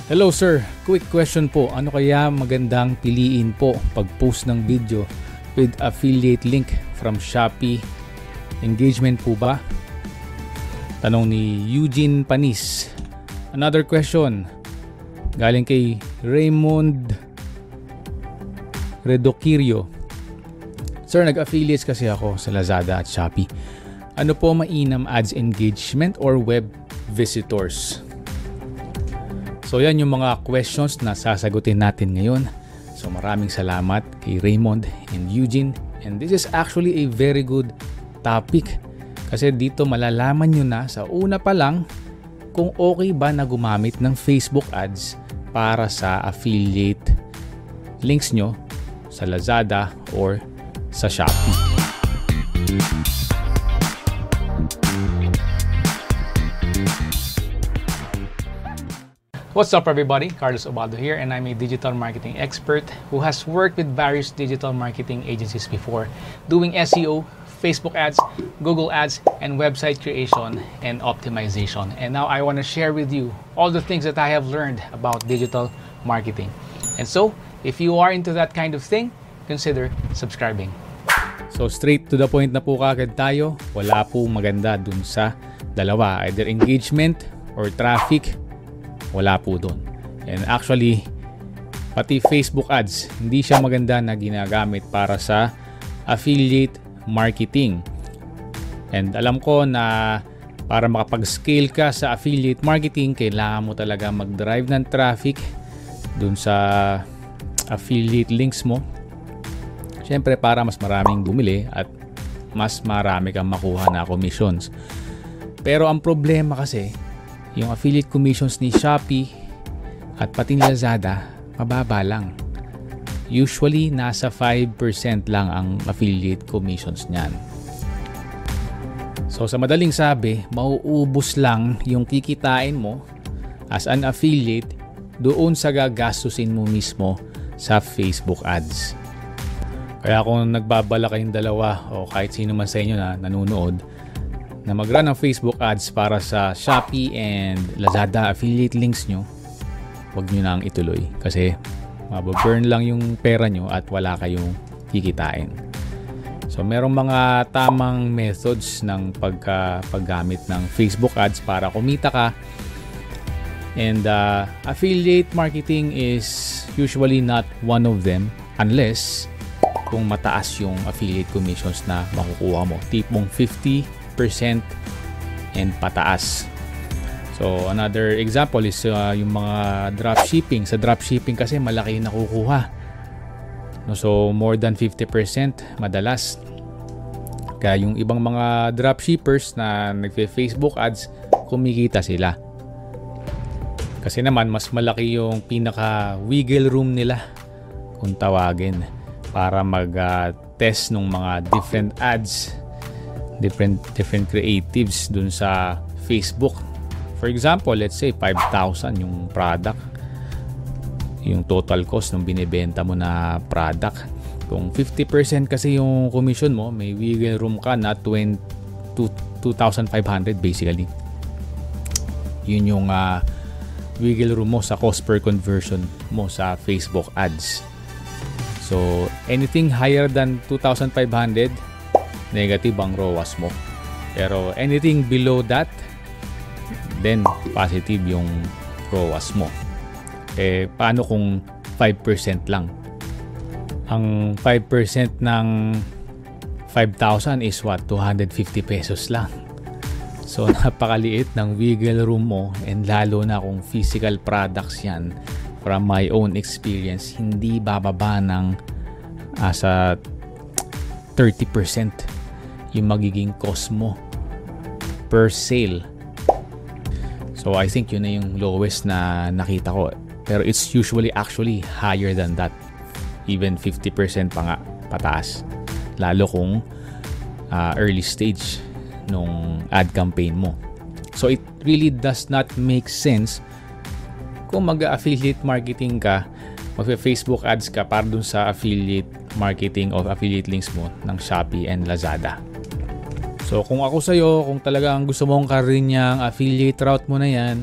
Hello sir, quick question po. Ano kaya magandang piliin po pag-post ng video with affiliate link from Shopee? Engagement po ba? Tanong ni Eugene Panis. Another question. Galing kay Raymond Redoquirio. Sir, nag-affiliates kasi ako sa Lazada at Shopee. Ano po mainam, ads engagement or web visitors? So yan yung mga questions na sasagutin natin ngayon. So maraming salamat kay Raymond and Eugene. And this is actually a very good topic. Kasi dito malalaman nyo na sa una pa lang kung okay ba na gumamit ng Facebook ads para sa affiliate links nyo sa Lazada or sa Shopee. What's up everybody, Carlos Obaldo here, and I'm a digital marketing expert who has worked with various digital marketing agencies before, doing SEO, Facebook ads, Google ads, and website creation and optimization. And now I want to share with you all the things that I have learned about digital marketing. And so, if you are into that kind of thing, consider subscribing. So straight to the point na po kagad tayo. Wala po maganda dun sa dalawa, either engagement or traffic. Wala po doon. And actually, pati Facebook ads, hindi siya maganda na ginagamit para sa affiliate marketing. And alam ko na para makapag-scale ka sa affiliate marketing, kailangan mo talaga mag-drive ng traffic doon sa affiliate links mo. Siyempre, para mas maraming bumili at mas marami kang makuha na commissions. Pero ang problema kasi, yung affiliate commissions ni Shopee at pati ni Lazada, mababa lang. Usually, nasa 5% lang ang affiliate commissions niyan. So, sa madaling sabi, mauubos lang yung kikitain mo as an affiliate doon sa gagastusin mo mismo sa Facebook ads. Kaya kung nagbabala kayong dalawa o kahit sino man sa inyo na nanonood, na mag-run ng Facebook ads para sa Shopee and Lazada affiliate links nyo, huwag nyo nang ituloy kasi mababurn lang yung pera nyo at wala kayong kikitain. So merong mga tamang methods ng paggamit ng Facebook ads para kumita ka, and affiliate marketing is usually not one of them unless kung mataas yung affiliate commissions na makukuha mo, tipong 50% and pataas. So another example is yung mga dropshipping. Sa dropshipping kasi malaki yung nakukuha. So more than 50% madalas. Kaya yung ibang mga dropshippers na nagfe-Facebook ads, kumikita sila. Kasi naman mas malaki yung pinaka wiggle room nila kung tawagin para mag-test ng mga different ads, different creatives dun sa Facebook. For example, let's say 5,000 yung product, yung total cost ng binibenta mo na product. Kung 50% kasi yung commission mo, may wiggle room ka na 2,500 basically. Yun yung wiggle room mo sa cost per conversion mo sa Facebook ads. So anything higher than 2,500, negative ang ROAS mo. Pero anything below that, then positive yung ROAS mo. Eh, paano kung 5% lang? Ang 5% ng 5,000 is what? 250 pesos lang. So, napakaliit ng wiggle room mo, and lalo na kung physical products yan. From my own experience, hindi bababa ng sa 30% yung magiging cost mo per sale. So I think yun na yung lowest na nakita ko. Pero it's usually actually higher than that. Even 50% pa nga pataas. Lalo kung early stage nung ad campaign mo. So it really does not make sense kung mag-affiliate marketing ka, mag-Facebook ads ka para dun sa affiliate marketing o affiliate links mo ng Shopee and Lazada. So kung ako sa'yo, kung talagang gusto mong karinyang affiliate route mo na yan,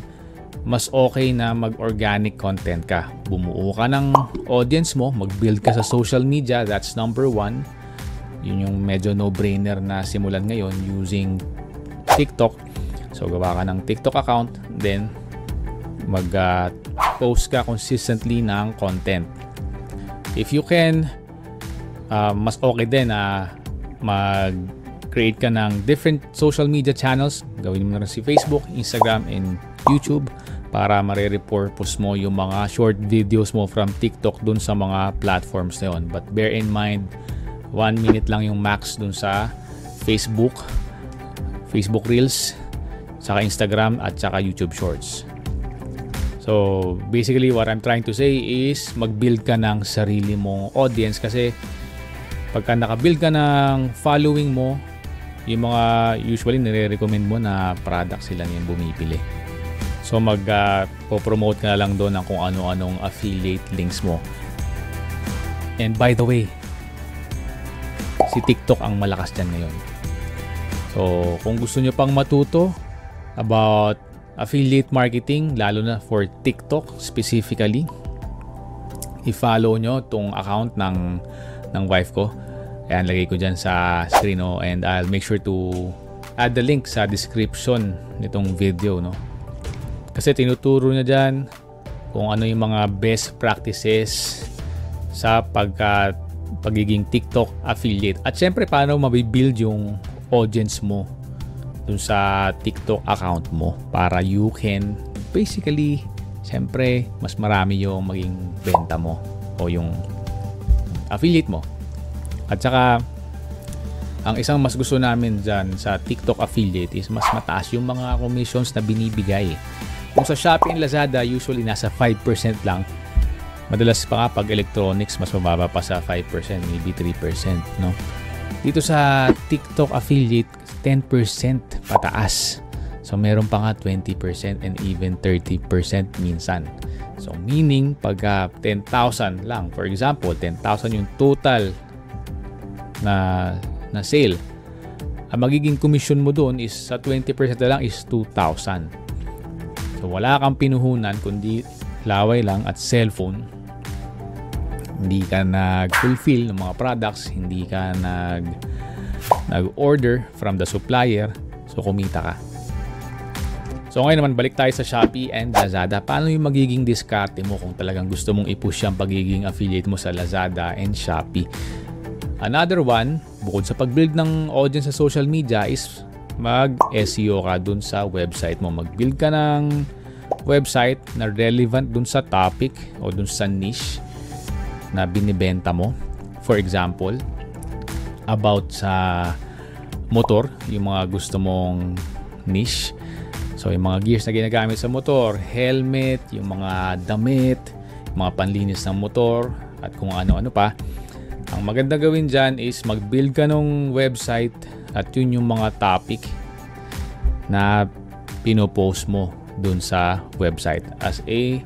mas okay na mag-organic content ka. Bumuo ka ng audience mo, mag-build ka sa social media, that's number one. Yun yung medyo no-brainer na simulan ngayon using TikTok. So gawa ka ng TikTok account, then mag-post ka consistently ng content. If you can, mas okay din na mag-create ka ng different social media channels. Gawin mo na rin si Facebook, Instagram, and YouTube para mare-repurpose mo yung mga short videos mo from TikTok dun sa mga platforms na yun. But bear in mind, 1 minute lang yung max dun sa Facebook Reels, saka Instagram, at saka YouTube Shorts. So basically what I'm trying to say is mag-build ka ng sarili mong audience, kasi pagka naka-build ka ng following mo, yung mga usually nire-recommend mo na product sila yung bumibili. So mag-promote ka na lang doon ng kung ano-anong affiliate links mo. And by the way, si TikTok ang malakas dyan ngayon. So kung gusto nyo pang matuto about affiliate marketing, lalo na for TikTok specifically, i-follow nyo tong account ng wife ko. Ayan, lagay ko dyan sa screen, no? And I'll make sure to add the link sa description nitong video, no? Kasi tinuturo niya dyan kung ano yung mga best practices sa pagiging TikTok affiliate. At syempre, paano mabibuild yung audience mo dun sa TikTok account mo para you can basically, syempre, mas marami yung maging benta mo o yung affiliate mo. At saka, ang isang mas gusto namin dyan sa TikTok affiliate is mas mataas yung mga commissions na binibigay. Kung sa Shopee and Lazada, usually nasa 5% lang. Madalas pa nga pag electronics, mas mababa pa sa 5%, maybe 3%, no? Dito sa TikTok affiliate, 10% pataas. So meron pa nga 20% and even 30% minsan. So meaning, pag 10,000 lang, for example, 10,000 yung total na sale, ang magiging commission mo doon is sa 20% na lang is 2,000. So wala kang pinuhunan kundi laway lang at cellphone. Hindi ka nag-fulfill ng mga products, hindi ka nag-order from the supplier, so kumita ka. So ngayon naman, balik tayo sa Shopee and Lazada. Paano yung magiging diskarte mo kung talagang gusto mong i-push yung pagiging affiliate mo sa Lazada and Shopee? Another one, bukod sa pag-build ng audience sa social media, is mag-SEO ka dun sa website mo. Mag-build ka ng website na relevant dun sa topic o dun sa niche na binibenta mo. For example, about sa motor, yung mga gusto mong niche. So, yung mga gears na ginagamit sa motor, helmet, yung mga damit, yung mga panlinis ng motor, at kung ano-ano pa. Ang maganda gawin dyan is mag-build ka ng website at yun yung mga topic na pinopost mo dun sa website as a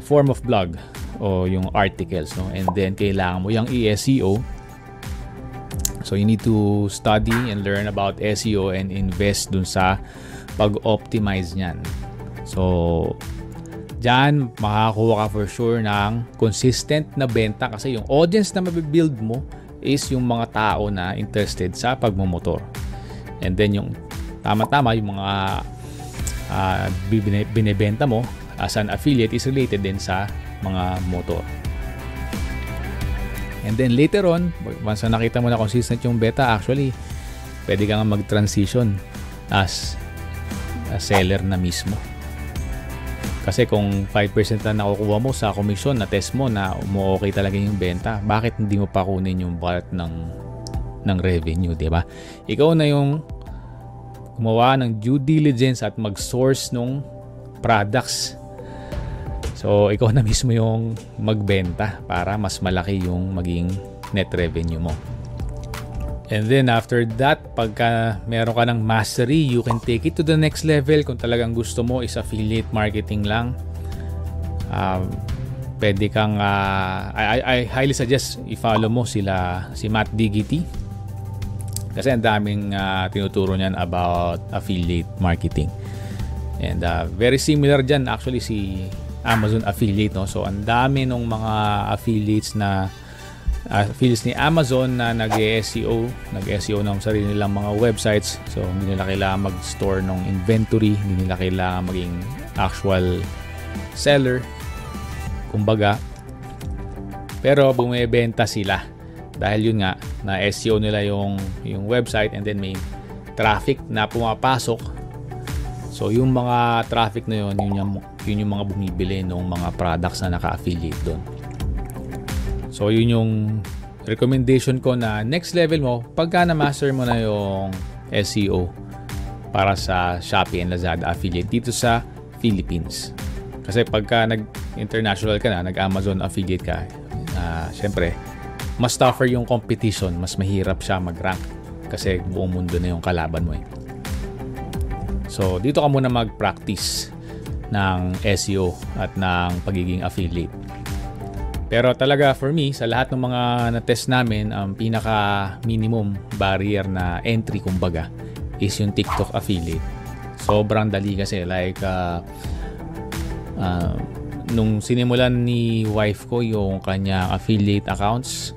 form of blog o yung articles, no? And then kailangan mo yung SEO. So you need to study and learn about SEO and invest dun sa pag-optimize niyan. So dyan makakuha ka for sure ng consistent na benta, kasi yung audience na mabibuild mo is yung mga tao na interested sa pagmumotor. And then yung tama-tama yung mga binibenta mo as an affiliate is related din sa mga motor. And then later on, once na nakita mo na consistent yung beta, actually pwede kang mag-transition as a seller na mismo. Kasi kung 5% na nakukuha mo sa commission na test mo na okay talaga yung benta, bakit hindi mo pa kunin yung bulk ng revenue, di ba? Ikaw na yung gumawa ng due diligence at mag-source ng products. So, ikaw na mismo yung magbenta para mas malaki yung maging net revenue mo. And then after that, pagka meron ka ng mastery, you can take it to the next level. Kung talagang gusto mo is affiliate marketing lang, pwede kang I highly suggest i-follow mo si Matt Diggity, kasi ang daming tinuturo niyan about affiliate marketing. And very similar dyan actually si Amazon affiliate, no? So ang dami ng mga affiliates ni Amazon na nag-SEO ng sarili nilang mga websites. So hindi nila kailangan mag-store ng inventory, hindi nila kailangan maging actual seller, kumbaga. Pero bumebenta sila dahil yun nga, na SEO nila yung website, and then may traffic na pumapasok. So yung mga traffic na yun yung mga bumibili ng mga products na naka-affiliate doon. So yun yung recommendation ko na next level mo pagka na-master mo na yung SEO para sa Shopee and Lazada affiliate dito sa Philippines. Kasi pagka nag-international ka na, nag-Amazon affiliate ka, syempre, mas tougher yung competition, mas mahirap siya mag-rank kasi buong mundo na yung kalaban mo eh. So, dito ka muna mag-practice ng SEO at ng pagiging affiliate. Pero talaga for me, sa lahat ng mga na-test namin, ang pinaka-minimum barrier na entry kumbaga is yung TikTok affiliate. Sobrang dali kasi, like nung sinimulan ni wife ko yung kanyang affiliate accounts,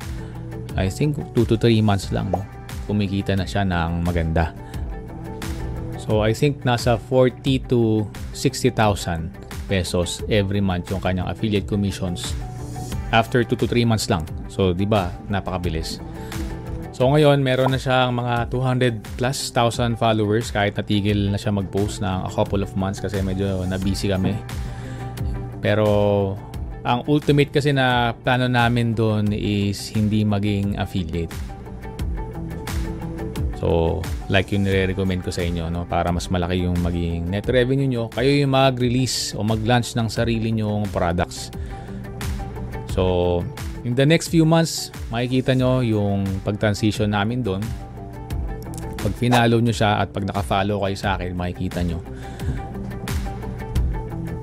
I think 2 to 3 months lang, no? Kumikita na siya ng maganda. So I think nasa 40 to 60,000 pesos every month yung kanyang affiliate commissions after 2 to 3 months lang. So di ba, napakabilis. So ngayon meron na siyang mga 200 plus thousand followers kahit natigil na siya mag-post ng a couple of months kasi medyo na-busy kami. Pero ang ultimate kasi na plano namin doon is hindi maging affiliate. So, like yung nire-recommend ko sa inyo, no, para mas malaki yung maging net revenue nyo, kayo yung mag-release o mag-launch ng sarili nyong products. So, in the next few months, makikita nyo yung pag-transition namin doon. Pag finalo nyo siya at pag naka-follow kayo sa akin, makikita nyo.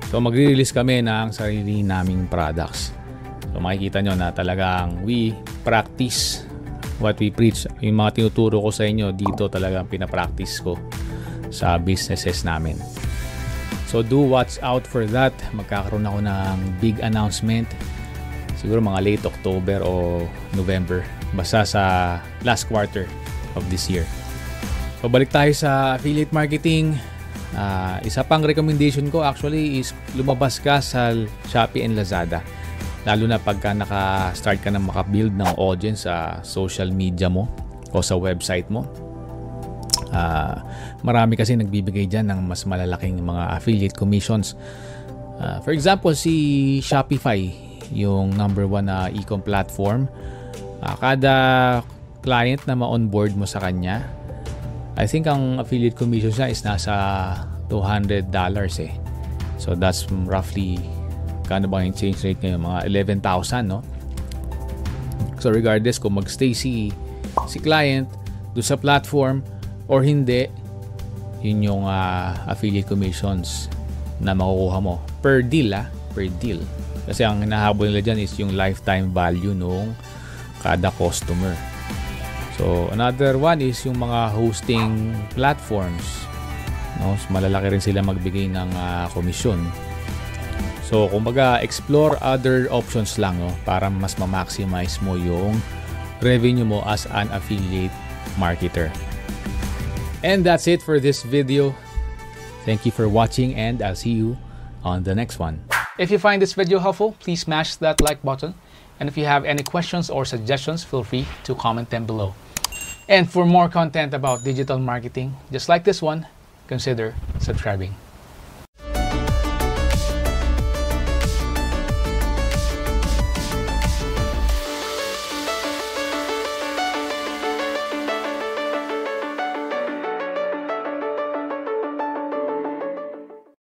So magre-release kami ng sarili naming products. So makikita nyo na talagang we practice what we preach. Yung mga tinuturo ko sa inyo dito talagang pinapractice ko sa businesses namin. So do watch out for that. Magkakaroon ako ng big announcement. Siguro mga late October o November. Basta sa last quarter of this year. So balik tayo sa affiliate marketing. Isa pang recommendation ko actually is lumabas ka sa Shopee and Lazada, lalo na pagka naka-start ka na maka-build ng audience sa social media mo o sa website mo. Marami kasi nagbibigay dyan ng mas malalaking mga affiliate commissions. For example, si Shopify, yung number 1 na e-com platform, kada client na ma-onboard mo sa kanya, I think ang affiliate commission niya is nasa $200 eh. So that's roughly, kano ba yung exchange rate ngayon? Mga 11,000, no? So regardless kung magstay si client do sa platform or hindi, yun yung affiliate commissions na makukuha mo per deal, per deal. Kasi ang hinahabol nila dyan is yung lifetime value nung kada customer. So, another one is yung mga hosting platforms. No? So, malalaki rin sila magbigay ng komisyon. So, kumbaga, explore other options lang, no? Para mas ma-maximize mo yung revenue mo as an affiliate marketer. And that's it for this video. Thank you for watching and I'll see you on the next one. If you find this video helpful, please smash that like button. And if you have any questions or suggestions, feel free to comment them below. And for more content about digital marketing, just like this one, consider subscribing.